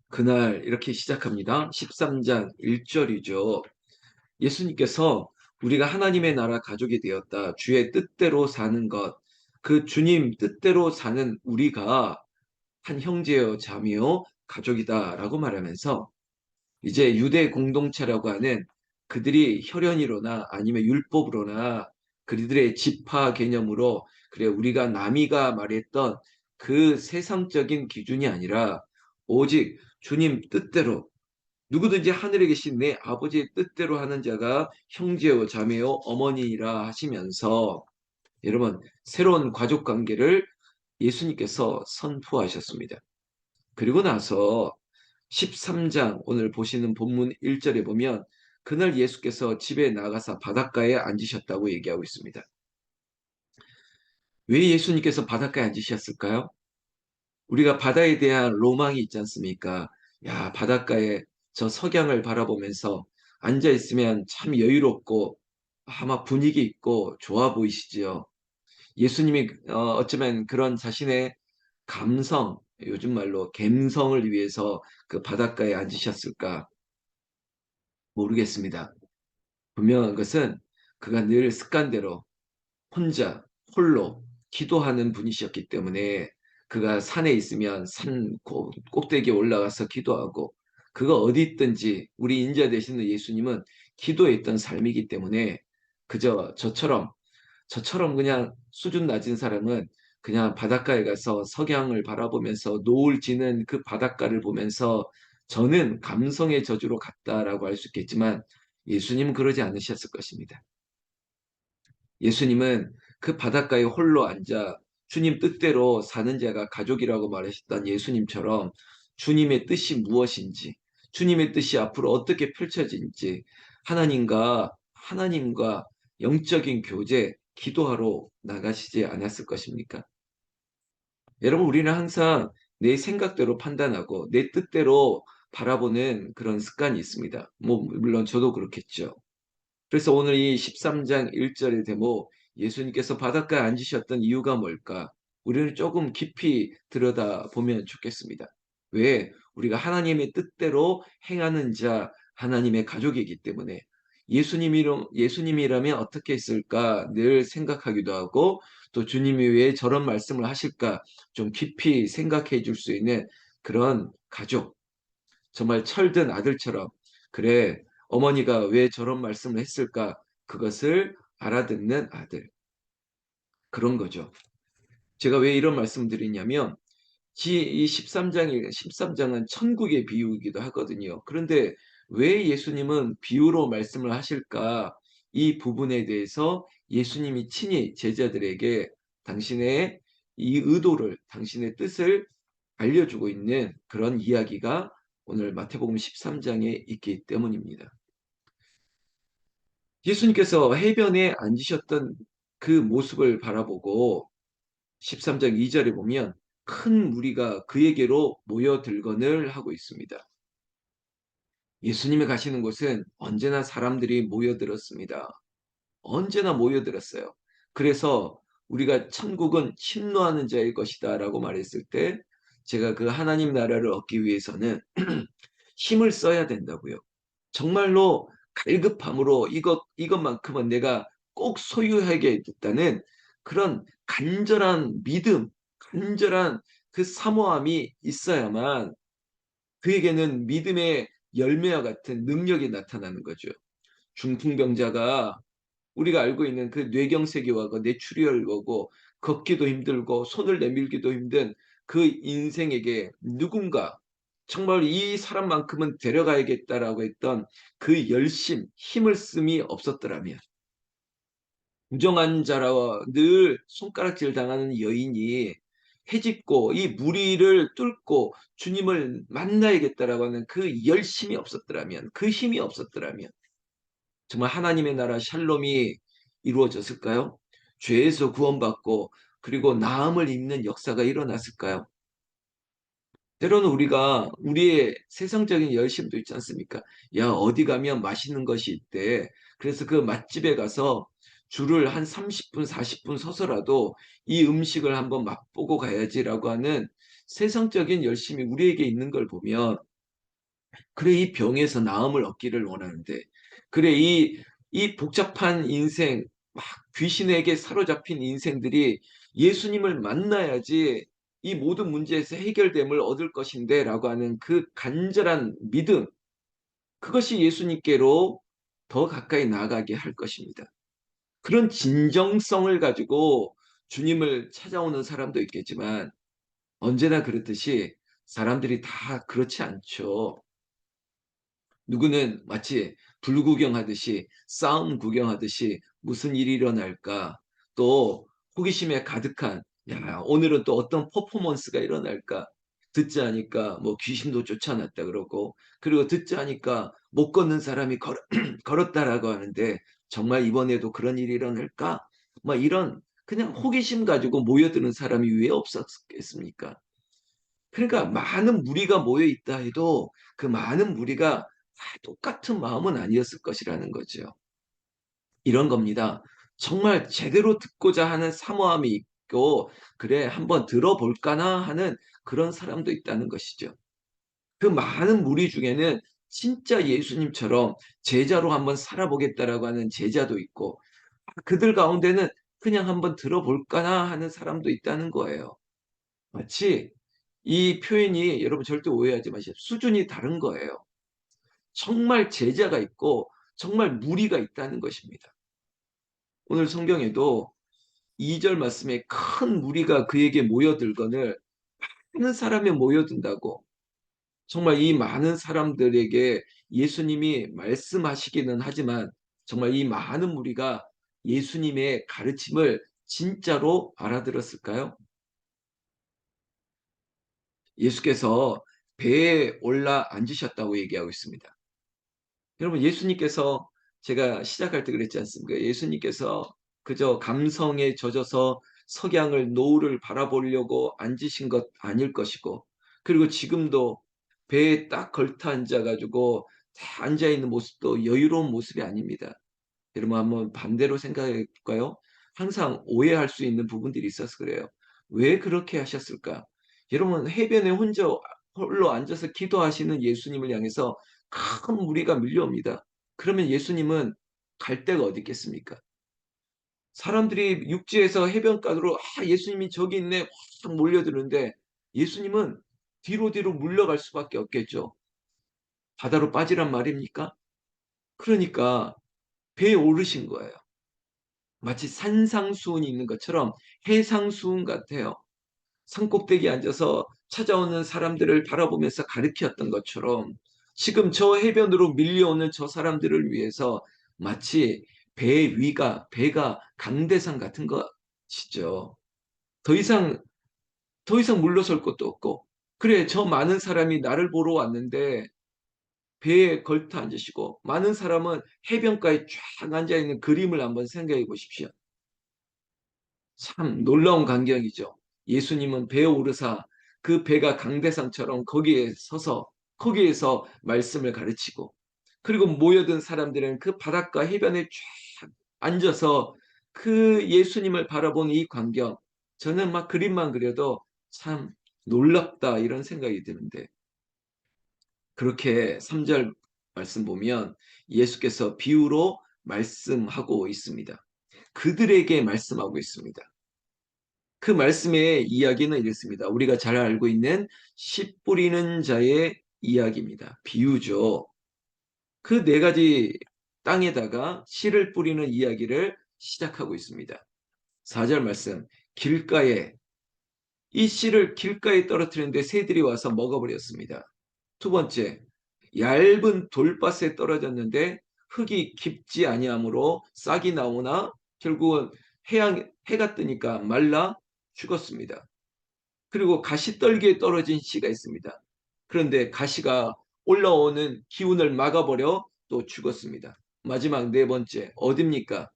그날 이렇게 시작합니다. 13장 1절이죠. 예수님께서 우리가 하나님의 나라 가족이 되었다. 주의 뜻대로 사는 것. 그 주님 뜻대로 사는 우리가 한 형제요, 자매요, 가족이다라고 말하면서 이제 유대 공동체라고 하는 그들이 혈연이로나 아니면 율법으로나 그들의 지파 개념으로 그래 우리가 남이가 말했던 그 세상적인 기준이 아니라 오직 주님 뜻대로 누구든지 하늘에 계신 내 아버지의 뜻대로 하는 자가 형제요 자매요 어머니라 하시면서 여러분 새로운 가족 관계를 예수님께서 선포하셨습니다. 그리고 나서 13장 오늘 보시는 본문 1절에 보면 그날 예수께서 집에 나가서 바닷가에 앉으셨다고 얘기하고 있습니다. 왜 예수님께서 바닷가에 앉으셨을까요? 우리가 바다에 대한 로망이 있지 않습니까? 야, 바닷가에 저 석양을 바라보면서 앉아 있으면 참 여유롭고 아마 분위기 있고 좋아 보이시지요. 예수님이 어쩌면 그런 자신의 감성, 요즘 말로 갬성을 위해서 그 바닷가에 앉으셨을까 모르겠습니다. 분명한 것은 그가 늘 습관대로 혼자 홀로 기도하는 분이셨기 때문에 그가 산에 있으면 산 꼭대기에 올라가서 기도하고 그가 어디 있든지 우리 인자 되시는 예수님은 기도에 있던 삶이기 때문에 그저 저처럼 그냥 수준 낮은 사람은 그냥 바닷가에 가서 석양을 바라보면서 노을 지는 그 바닷가를 보면서 저는 감성의 저주로 갔다라고 할 수 있겠지만 예수님은 그러지 않으셨을 것입니다. 예수님은 그 바닷가에 홀로 앉아 주님 뜻대로 사는 자가 가족이라고 말하셨던 예수님처럼 주님의 뜻이 무엇인지, 주님의 뜻이 앞으로 어떻게 펼쳐질지 하나님과 영적인 교제, 기도하러 나가시지 않았을 것입니까? 여러분, 우리는 항상 내 생각대로 판단하고 내 뜻대로 바라보는 그런 습관이 있습니다. 뭐, 물론 저도 그렇겠죠. 그래서 오늘 이 13장 1절의 대목, 예수님께서 바닷가에 앉으셨던 이유가 뭘까? 우리는 조금 깊이 들여다보면 좋겠습니다. 왜? 우리가 하나님의 뜻대로 행하는 자, 하나님의 가족이기 때문에 예수님이라면 어떻게 했을까 늘 생각하기도 하고 또 주님이 왜 저런 말씀을 하실까 좀 깊이 생각해 줄 수 있는 그런 가족, 정말 철든 아들처럼 그래 어머니가 왜 저런 말씀을 했을까 그것을 알아듣는 아들 그런 거죠. 제가 왜 이런 말씀 드리냐면 이 13장은 천국의 비유이기도 하거든요. 그런데 왜 예수님은 비유로 말씀을 하실까? 이 부분에 대해서 예수님이 친히 제자들에게 당신의 이 의도를, 당신의 뜻을 알려주고 있는 그런 이야기가 오늘 마태복음 13장에 있기 때문입니다. 예수님께서 해변에 앉으셨던 그 모습을 바라보고 13장 2절에 보면 큰 무리가 그에게로 모여들거늘 하고 있습니다. 예수님이 가시는 곳은 언제나 사람들이 모여들었습니다. 언제나 모여들었어요. 그래서 우리가 천국은 침노하는 자의 것이다 라고 말했을 때 제가 그 하나님 나라를 얻기 위해서는 힘을 써야 된다고요. 정말로 갈급함으로 이것만큼은 내가 꼭 소유하겠다는 그런 간절한 믿음, 간절한 그 사모함이 있어야만 그에게는 믿음의 열매와 같은 능력이 나타나는 거죠. 중풍병자가 우리가 알고 있는 그 뇌경색이와 그 뇌출혈이고 걷기도 힘들고 손을 내밀기도 힘든 그 인생에게 누군가 정말 이 사람만큼은 데려가야겠다라고 했던 그 열심, 힘을 씀이 없었더라면 부정한 자라와 늘 손가락질 당하는 여인이 해집고 이 무리를 뚫고 주님을 만나야겠다라고 하는 그 열심이 없었더라면 그 힘이 없었더라면 정말 하나님의 나라 샬롬이 이루어졌을까요? 죄에서 구원받고 그리고 나음을 입는 역사가 일어났을까요? 때로는 우리가 우리의 세상적인 열심도 있지 않습니까? 야, 어디 가면 맛있는 것이 있대. 그래서 그 맛집에 가서 줄을 한 30분, 40분 서서라도 이 음식을 한번 맛보고 가야지라고 하는 세상적인 열심이 우리에게 있는 걸 보면, 그래, 이 병에서 나음을 얻기를 원하는데, 그래, 이 복잡한 인생, 막 귀신에게 사로잡힌 인생들이 예수님을 만나야지 이 모든 문제에서 해결됨을 얻을 것인데 라고 하는 그 간절한 믿음, 그것이 예수님께로 더 가까이 나아가게 할 것입니다. 그런 진정성을 가지고 주님을 찾아오는 사람도 있겠지만, 언제나 그렇듯이 사람들이 다 그렇지 않죠. 누구는 마치 불구경하듯이, 싸움 구경하듯이 무슨 일이 일어날까, 또 호기심에 가득한, 야, 오늘은 또 어떤 퍼포먼스가 일어날까, 듣지 않으니까 뭐 귀신도 쫓아났다 그러고, 그리고 듣지 않으니까 못 걷는 사람이 걸었다라고 하는데, 정말 이번에도 그런 일이 일어날까? 막 이런 그냥 호기심 가지고 모여드는 사람이 왜 없었겠습니까? 그러니까 많은 무리가 모여 있다 해도 그 많은 무리가 다 똑같은 마음은 아니었을 것이라는 거죠. 이런 겁니다. 정말 제대로 듣고자 하는 사모함이 있고, 그래, 한번 들어볼까나 하는 그런 사람도 있다는 것이죠. 그 많은 무리 중에는 진짜 예수님처럼 제자로 한번 살아보겠다라고 하는 제자도 있고, 그들 가운데는 그냥 한번 들어볼까나 하는 사람도 있다는 거예요. 마치 이 표현이, 여러분 절대 오해하지 마십시오, 수준이 다른 거예요. 정말 제자가 있고 정말 무리가 있다는 것입니다. 오늘 성경에도 2절 말씀에 큰 무리가 그에게 모여들거늘, 많은 사람이 모여든다고, 정말 이 많은 사람들에게 예수님이 말씀하시기는 하지만 정말 이 많은 무리가 예수님의 가르침을 진짜로 알아들었을까요? 예수께서 배에 올라 앉으셨다고 얘기하고 있습니다. 여러분, 예수님께서, 제가 시작할 때 그랬지 않습니까? 예수님께서 그저 감성에 젖어서 석양을, 노을을 바라보려고 앉으신 것 아닐 것이고, 그리고 지금도 배에 딱 걸터 앉아가지고 다 앉아있는 모습도 여유로운 모습이 아닙니다. 여러분, 한번 반대로 생각해 볼까요? 항상 오해할 수 있는 부분들이 있어서 그래요. 왜 그렇게 하셨을까? 여러분, 해변에 혼자 홀로 앉아서 기도하시는 예수님을 향해서 큰 무리가 밀려옵니다. 그러면 예수님은 갈 데가 어디 있겠습니까? 사람들이 육지에서 해변가로, 아, 예수님이 저기 있네, 확 몰려드는데, 예수님은 뒤로 뒤로 물러갈 수밖에 없겠죠. 바다로 빠지란 말입니까? 그러니까 배에 오르신 거예요. 마치 산상수훈이 있는 것처럼 해상수훈 같아요. 산꼭대기에 앉아서 찾아오는 사람들을 바라보면서 가르쳤던 것처럼, 지금 저 해변으로 밀려오는 저 사람들을 위해서 마치 배가 강대상 같은 것이죠. 더 이상 더 이상 물러설 것도 없고, 그래, 저 많은 사람이 나를 보러 왔는데 배에 걸터 앉으시고, 많은 사람은 해변가에 쫙 앉아 있는 그림을 한번 생각해 보십시오. 참 놀라운 광경이죠. 예수님은 배에 오르사 그 배가 강대상처럼 거기에 서서 거기에서 말씀을 가르치고, 그리고 모여든 사람들은 그 바닷가 해변에 쫙 앉아서 그 예수님을 바라보는 이 광경, 저는 막 그림만 그려도 참 놀랍다 이런 생각이 드는데, 그렇게 3절 말씀 보면 예수께서 비유로 말씀하고 있습니다. 그들에게 말씀하고 있습니다. 그 말씀의 이야기는 이렇습니다. 우리가 잘 알고 있는 씨 뿌리는 자의 이야기입니다. 비유죠. 그 네 가지 땅에다가 씨를 뿌리는 이야기를 시작하고 있습니다. 4절 말씀, 길가에, 이 씨를 길가에 떨어뜨리는데 새들이 와서 먹어버렸습니다. 두 번째, 얇은 돌밭에 떨어졌는데 흙이 깊지 아니하므로 싹이 나오나 결국은 해가 뜨니까 말라 죽었습니다. 그리고 가시떨기에 떨어진 씨가 있습니다. 그런데 가시가 올라오는 기운을 막아버려 또 죽었습니다. 마지막 네 번째, 어딥니까?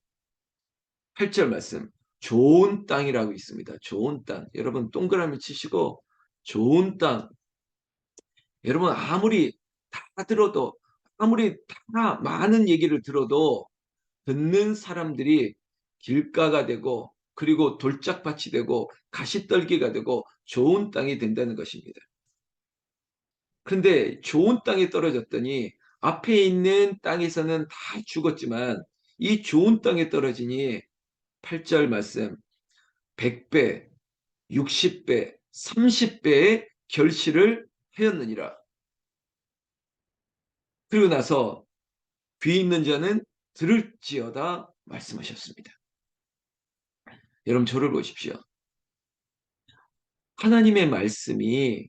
8절 말씀. 좋은 땅이라고 있습니다. 좋은 땅. 여러분, 동그라미 치시고, 좋은 땅. 여러분, 아무리 다 들어도, 아무리 다 많은 얘기를 들어도 듣는 사람들이 길가가 되고 그리고 돌짝밭이 되고 가시떨기가 되고 좋은 땅이 된다는 것입니다. 그런데 좋은 땅에 떨어졌더니 앞에 있는 땅에서는 다 죽었지만 이 좋은 땅에 떨어지니 8절 말씀 100배, 60배, 30배의 결실을 하였느니라. 그리고 나서 귀 있는 자는 들을지어다 말씀하셨습니다. 여러분 저를 보십시오. 하나님의 말씀이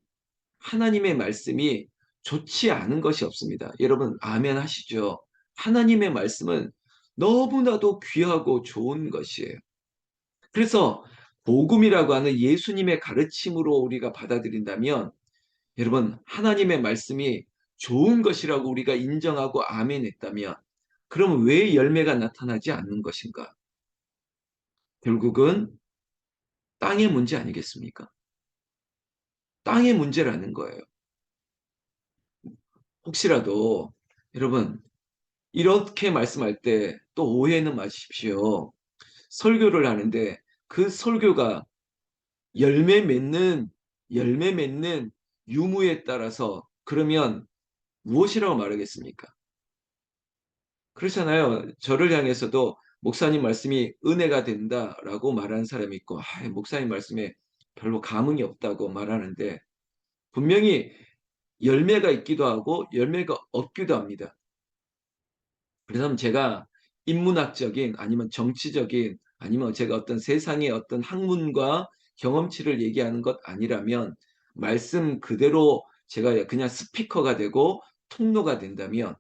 하나님의 말씀이 좋지 않은 것이 없습니다. 여러분 아멘 하시죠? 하나님의 말씀은 너무나도 귀하고 좋은 것이에요. 그래서 복음이라고 하는 예수님의 가르침으로 우리가 받아들인다면 여러분 하나님의 말씀이 좋은 것이라고 우리가 인정하고 아멘했다면 그럼 왜 열매가 나타나지 않는 것인가? 결국은 땅의 문제 아니겠습니까? 땅의 문제라는 거예요. 혹시라도 여러분 이렇게 말씀할 때 또 오해는 마십시오. 설교를 하는데 그 설교가 열매 맺는 열매 맺는 유무에 따라서 그러면 무엇이라고 말하겠습니까? 그렇잖아요. 저를 향해서도 목사님 말씀이 은혜가 된다라고 말하는 사람이 있고, 목사님 말씀에 별로 감흥이 없다고 말하는데, 분명히 열매가 있기도 하고, 열매가 없기도 합니다. 그래서 제가 인문학적인, 아니면 정치적인, 아니면 제가 어떤 세상의 어떤 학문과 경험치를 얘기하는 것 아니라면, 말씀 그대로 제가 그냥 스피커가 되고 통로가 된다면,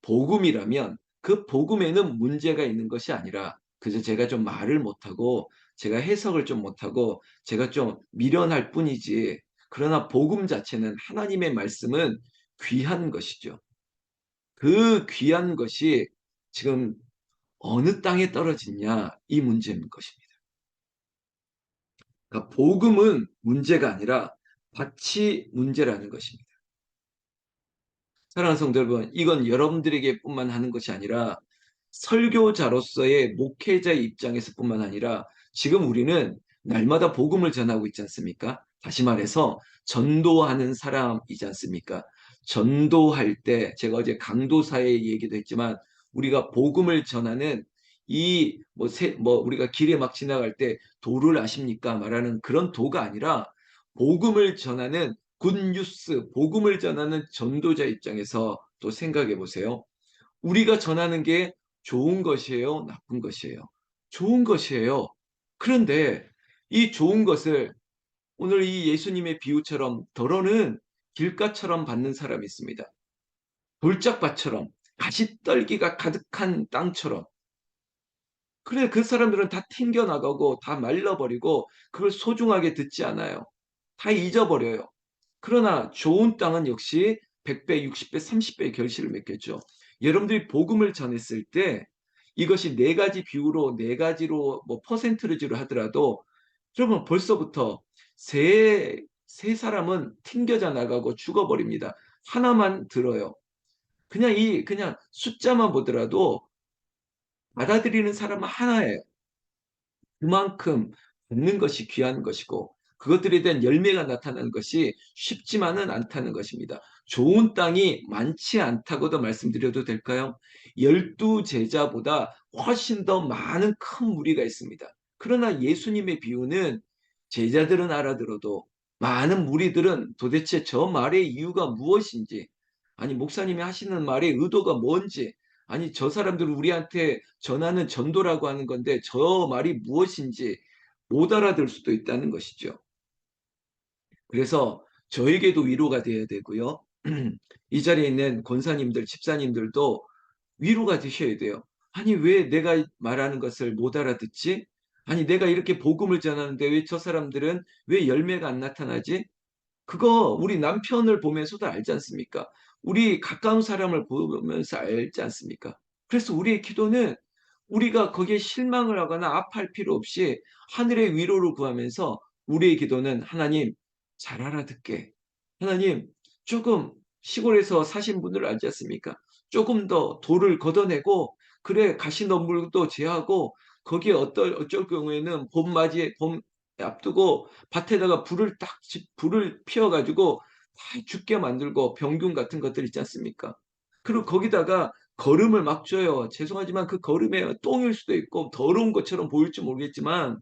복음이라면 그 복음에는 문제가 있는 것이 아니라 그저 제가 좀 말을 못하고 제가 해석을 좀 못하고 제가 좀 미련할 뿐이지 그러나 복음 자체는 하나님의 말씀은 귀한 것이죠. 그 귀한 것이 지금 어느 땅에 떨어지냐 이 문제인 것입니다. 그러니까 복음은 문제가 아니라 밭이 문제라는 것입니다. 사랑하는 성도 여러분, 이건 여러분들에게뿐만 하는 것이 아니라 설교자로서의 목회자의 입장에서뿐만 아니라 지금 우리는 날마다 복음을 전하고 있지 않습니까? 다시 말해서 전도하는 사람이지 않습니까? 전도할 때 제가 어제 강도사의 얘기도 했지만 우리가 복음을 전하는 이 우리가 길에 막 지나갈 때 도를 아십니까? 말하는 그런 도가 아니라 복음을 전하는 굿뉴스, 복음을 전하는 전도자 입장에서 또 생각해 보세요. 우리가 전하는 게 좋은 것이에요? 나쁜 것이에요? 좋은 것이에요. 그런데 이 좋은 것을 오늘 이 예수님의 비유처럼 더러는 길가처럼 받는 사람이 있습니다. 돌짝밭처럼 가시떨기가 가득한 땅처럼. 그래 그 사람들은 다 튕겨나가고 다 말라버리고 그걸 소중하게 듣지 않아요. 다 잊어버려요. 그러나 좋은 땅은 역시 100배, 60배, 30배의 결실을 맺겠죠. 여러분들이 복음을 전했을 때 이것이 네 가지 비율로 네 가지로 뭐 퍼센트리지로 하더라도 여러분 벌써부터 세 사람은 튕겨져 나가고 죽어버립니다. 하나만 들어요. 그냥 숫자만 보더라도 받아들이는 사람은 하나예요. 그만큼 듣는 것이 귀한 것이고 그것들에 대한 열매가 나타나는 것이 쉽지만은 않다는 것입니다. 좋은 땅이 많지 않다고도 말씀드려도 될까요? 12제자보다 훨씬 더 많은 큰 무리가 있습니다. 그러나 예수님의 비유는 제자들은 알아들어도 많은 무리들은 도대체 저 말의 이유가 무엇인지, 아니 목사님이 하시는 말의 의도가 뭔지, 아니 저 사람들은 우리한테 전하는 전도라고 하는 건데 저 말이 무엇인지 못 알아들 수도 있다는 것이죠. 그래서 저에게도 위로가 되어야 되고요. 이 자리에 있는 권사님들, 집사님들도 위로가 되셔야 돼요. 아니 왜 내가 말하는 것을 못 알아듣지? 아니 내가 이렇게 복음을 전하는데 왜 저 사람들은 왜 열매가 안 나타나지? 그거 우리 남편을 보면서도 알지 않습니까? 우리 가까운 사람을 보면서 알지 않습니까? 그래서 우리의 기도는 우리가 거기에 실망을 하거나 아파할 필요 없이 하늘의 위로를 구하면서 우리의 기도는 하나님 잘 알아듣게. 하나님 조금 시골에서 사신 분들 알지 않습니까? 조금 더 돌을 걷어내고 그래 가시덤불도 제하고 거기에 어쩔 경우에는 봄맞이 봄 앞두고 밭에다가 불을 피워가지고 다 죽게 만들고 병균 같은 것들 있지 않습니까? 그리고 거기다가 거름을 막 줘요. 죄송하지만 그 거름에 똥일 수도 있고 더러운 것처럼 보일지 모르겠지만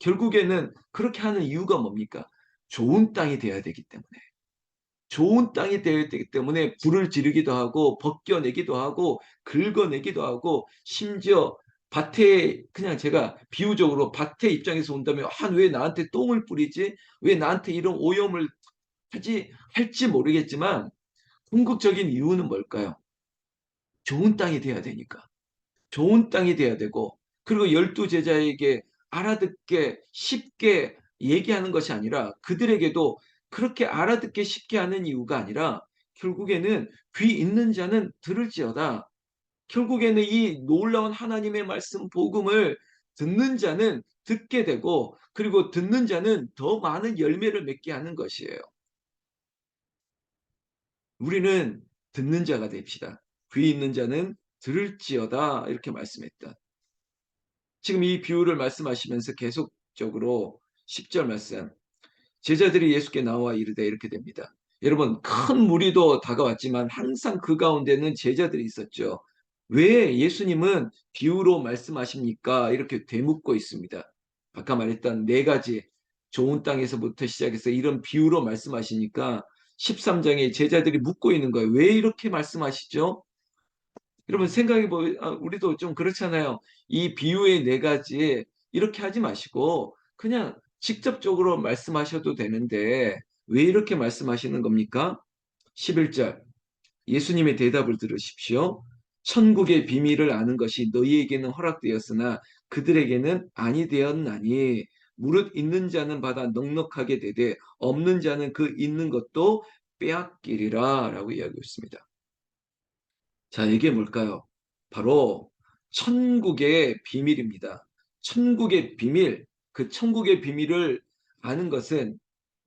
결국에는 그렇게 하는 이유가 뭡니까? 좋은 땅이 돼야 되기 때문에. 좋은 땅이 되어야 되기 때문에 불을 지르기도 하고 벗겨내기도 하고 긁어내기도 하고 심지어 밭에 그냥 제가 비유적으로 밭의 입장에서 온다면 왜 나한테 똥을 뿌리지? 왜 나한테 이런 오염을 할지 모르겠지만 궁극적인 이유는 뭘까요? 좋은 땅이 돼야 되니까. 좋은 땅이 돼야 되고 그리고 열두 제자에게 알아듣게 쉽게 얘기하는 것이 아니라 그들에게도 그렇게 알아듣게 쉽게 하는 이유가 아니라 결국에는 귀 있는 자는 들을지어다. 결국에는 이 놀라운 하나님의 말씀 복음을 듣는 자는 듣게 되고 그리고 듣는 자는 더 많은 열매를 맺게 하는 것이에요. 우리는 듣는 자가 됩시다. 귀 있는 자는 들을지어다 이렇게 말씀했다. 지금 이 비유를 말씀하시면서 계속적으로 10절 말씀 제자들이 예수께 나와 이르되 이렇게 됩니다. 여러분 큰 무리도 다가왔지만 항상 그 가운데는 제자들이 있었죠. 왜 예수님은 비유로 말씀하십니까? 이렇게 되묻고 있습니다. 아까 말했던 네 가지 좋은 땅에서부터 시작해서 이런 비유로 말씀하시니까 13장에 제자들이 묻고 있는 거예요. 왜 이렇게 말씀하시죠? 여러분 생각해 보면 우리도 좀 그렇잖아요. 이 비유의 네 가지 이렇게 하지 마시고 그냥 직접적으로 말씀하셔도 되는데 왜 이렇게 말씀하시는 겁니까? 11절 예수님의 대답을 들으십시오. 천국의 비밀을 아는 것이 너희에게는 허락되었으나 그들에게는 아니 되었나니 무릇 있는 자는 받아 넉넉하게 되되 없는 자는 그 있는 것도 빼앗기리라 라고 이야기하고 있습니다. 자, 이게 뭘까요? 바로 천국의 비밀입니다. 천국의 비밀, 그 천국의 비밀을 아는 것은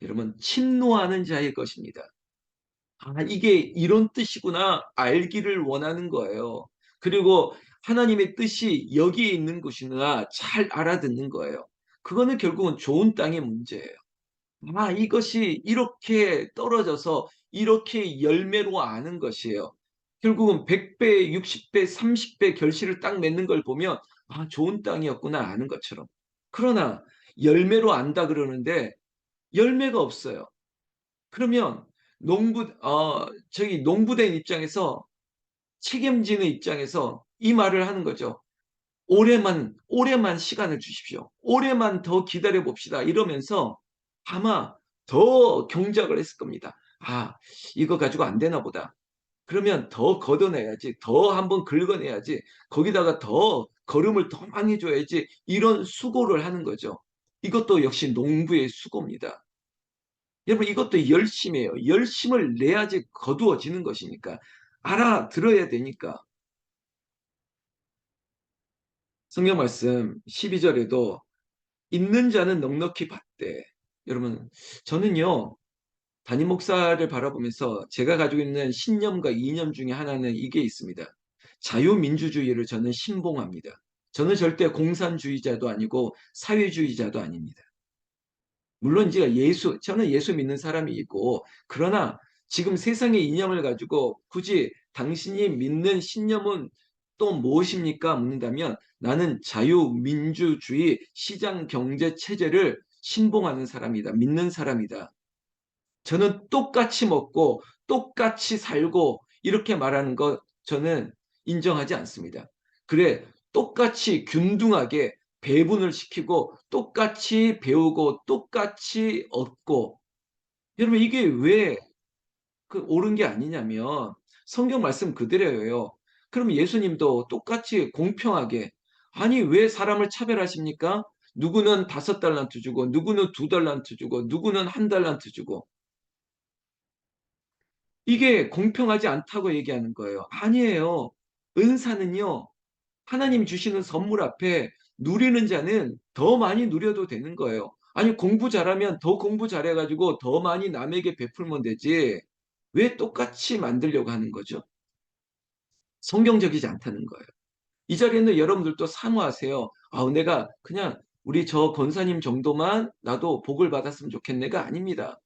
여러분 침노하는 자의 것입니다. 이게 이런 뜻이구나 알기를 원하는 거예요. 그리고 하나님의 뜻이 여기에 있는 것이구나 잘 알아듣는 거예요. 그거는 결국은 좋은 땅의 문제예요. 이것이 이렇게 떨어져서 이렇게 열매로 아는 것이에요. 결국은 100배, 60배, 30배 결실을 딱 맺는 걸 보면 좋은 땅이었구나 아는 것처럼. 그러나 열매로 안다 그러는데 열매가 없어요. 그러면 농부된 입장에서 책임지는 입장에서 이 말을 하는 거죠. 오래만 시간을 주십시오. 오래만 더 기다려 봅시다. 이러면서 아마 더 경작을 했을 겁니다. 이거 가지고 안 되나 보다. 그러면 더 걷어내야지. 더 한번 긁어내야지. 거기다가 더 걸음을 더 많이 줘야지. 이런 수고를 하는 거죠. 이것도 역시 농부의 수고입니다. 여러분 이것도 열심이에요. 열심을 내야지 거두어지는 것이니까. 알아들어야 되니까. 성경 말씀 12절에도 있는 자는 넉넉히 받되. 여러분, 저는요, 담임 목사를 바라보면서 제가 가지고 있는 신념과 이념 중에 하나는 이게 있습니다. 자유민주주의를 저는 신봉합니다. 저는 절대 공산주의자도 아니고 사회주의자도 아닙니다. 물론 저는 예수 믿는 사람이고, 그러나 지금 세상의 이념을 가지고 굳이 당신이 믿는 신념은 또 무엇입니까? 묻는다면 나는 자유민주주의 시장 경제 체제를 신봉하는 사람이다. 믿는 사람이다. 저는 똑같이 먹고 똑같이 살고 이렇게 말하는 것 저는 인정하지 않습니다. 그래, 똑같이 균등하게 배분을 시키고 똑같이 배우고 똑같이 얻고 여러분 이게 왜 옳은 게 아니냐면 성경 말씀 그대로예요. 그럼 예수님도 똑같이 공평하게 왜 사람을 차별하십니까? 누구는 5달란트 주고 누구는 2달란트 주고 누구는 1달란트 주고 이게 공평하지 않다고 얘기하는 거예요. 아니에요. 은사는요, 하나님 주시는 선물 앞에 누리는 자는 더 많이 누려도 되는 거예요. 공부 잘하면 더 공부 잘해가지고 더 많이 남에게 베풀면 되지. 왜 똑같이 만들려고 하는 거죠? 성경적이지 않다는 거예요. 이 자리에는 여러분들도 사모하세요. 내가 그냥 우리 저 권사님 정도만 나도 복을 받았으면 좋겠네가 아닙니다.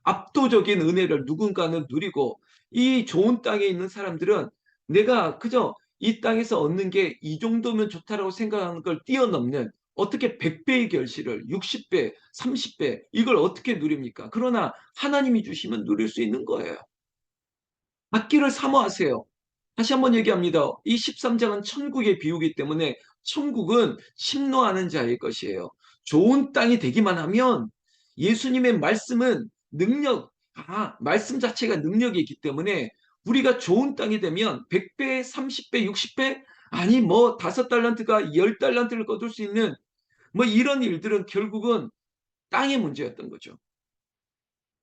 압도적인 은혜를 누군가는 누리고 이 좋은 땅에 있는 사람들은 내가 그저 이 땅에서 얻는 게 이 정도면 좋다라고 생각하는 걸 뛰어넘는 어떻게 100배의 결실을 60배, 30배 이걸 어떻게 누립니까? 그러나 하나님이 주시면 누릴 수 있는 거예요. 받기를 사모하세요. 다시 한번 얘기합니다. 이 13장은 천국의 비유이기 때문에 천국은 심노하는 자의 것이에요. 좋은 땅이 되기만 하면 예수님의 말씀은 말씀 자체가 능력이 있기 때문에 우리가 좋은 땅이 되면 100배, 30배, 60배, 아니 뭐 5달란트가 10달란트를 거둘 수 있는 뭐 이런 일들은 결국은 땅의 문제였던 거죠.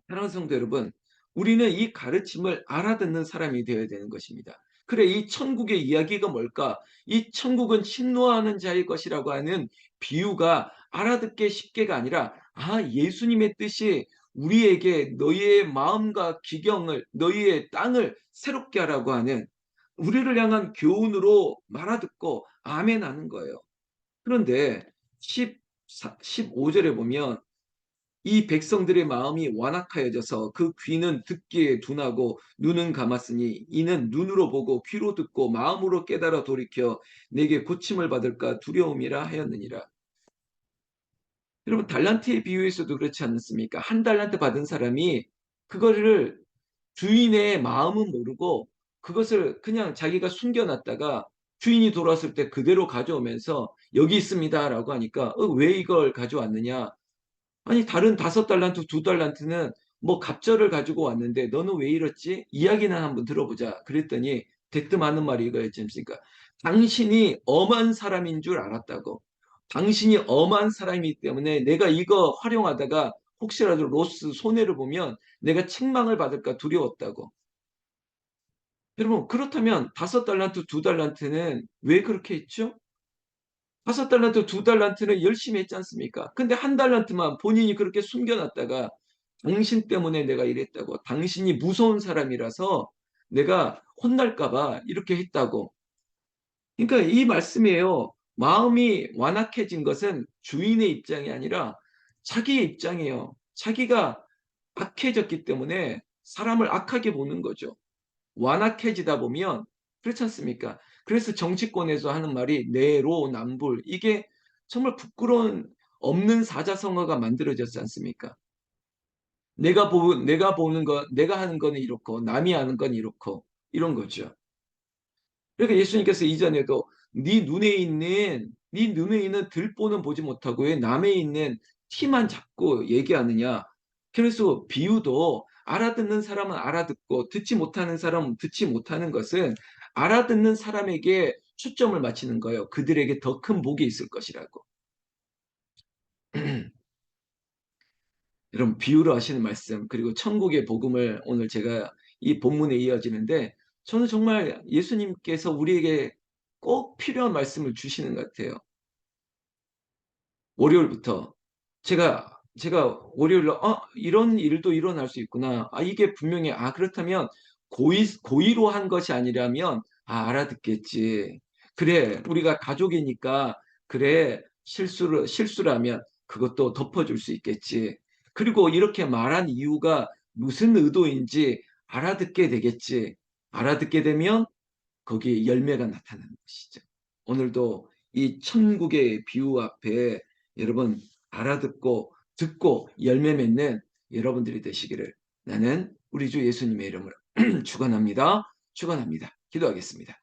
사랑하는 성도 여러분, 우리는 이 가르침을 알아듣는 사람이 되어야 되는 것입니다. 그래, 이 천국의 이야기가 뭘까? 이 천국은 침노하는 자의 것이라고 하는 비유가 알아듣기 쉽게가 아니라, 예수님의 뜻이 우리에게 너희의 마음과 기경을, 너희의 땅을 새롭게 하라고 하는 우리를 향한 교훈으로 말아듣고 아멘 하는 거예요. 그런데 15절에 보면 이 백성들의 마음이 완악하여져서 그 귀는 듣기에 둔하고 눈은 감았으니 이는 눈으로 보고 귀로 듣고 마음으로 깨달아 돌이켜 내게 고침을 받을까 두려움이라 하였느니라. 여러분 달란트의 비유에서도 그렇지 않습니까? 한 달란트 받은 사람이 그거를 주인의 마음은 모르고 그것을 그냥 자기가 숨겨놨다가 주인이 돌아왔을 때 그대로 가져오면서 여기 있습니다라고 하니까 왜 이걸 가져왔느냐? 아니 다른 5달란트, 2달란트는 뭐 갑절을 가지고 왔는데 너는 왜 이렇지? 이야기는 한번 들어보자. 그랬더니 대뜸 하는 말이 이거였지 않습니까? 당신이 엄한 사람인 줄 알았다고. 당신이 엄한 사람이기 때문에 내가 이거 활용하다가 혹시라도 로스 손해를 보면 내가 책망을 받을까 두려웠다고. 여러분 그렇다면 5달란트, 2달란트는 왜 그렇게 했죠? 5달란트, 2달란트는 열심히 했지 않습니까? 근데 한 달란트만 본인이 그렇게 숨겨놨다가 당신 때문에 내가 이랬다고. 당신이 무서운 사람이라서 내가 혼날까봐 이렇게 했다고. 그러니까 이 말씀이에요. 마음이 완악해진 것은 주인의 입장이 아니라 자기의 입장이에요. 자기가 악해졌기 때문에 사람을 악하게 보는 거죠. 완악해지다 보면 그렇지 않습니까? 그래서 정치권에서 하는 말이 내로남불 이게 정말 부끄러운 없는 사자성어가 만들어졌지 않습니까? 내가 보는 거 내가 하는 거는 이렇고 남이 하는 건 이렇고 이런 거죠. 그러니까 예수님께서 이전에도 네 눈에 있는 들보는 보지 못하고 왜 남에 있는 티만 잡고 얘기하느냐. 그래서 비유도 알아듣는 사람은 알아듣고 듣지 못하는 사람은 듣지 못하는 것은 알아듣는 사람에게 초점을 맞추는 거예요. 그들에게 더 큰 복이 있을 것이라고. 이런 비유로 하시는 말씀 그리고 천국의 복음을 오늘 제가 이 본문에 이어지는데 저는 정말 예수님께서 우리에게 꼭 필요한 말씀을 주시는 것 같아요. 월요일부터 제가 월요일로 이런 일도 일어날 수 있구나. 이게 분명히 그렇다면 고의로 한 것이 아니라면 알아듣겠지. 그래 우리가 가족이니까 그래 실수라면 그것도 덮어줄 수 있겠지. 그리고 이렇게 말한 이유가 무슨 의도인지 알아듣게 되겠지. 알아듣게 되면 거기에 열매가 나타나는 것이죠. 오늘도 이 천국의 비유 앞에 여러분 알아듣고 듣고 열매 맺는 여러분들이 되시기를 나는 우리 주 예수님의 이름으로 축원합니다. 축원합니다. 기도하겠습니다.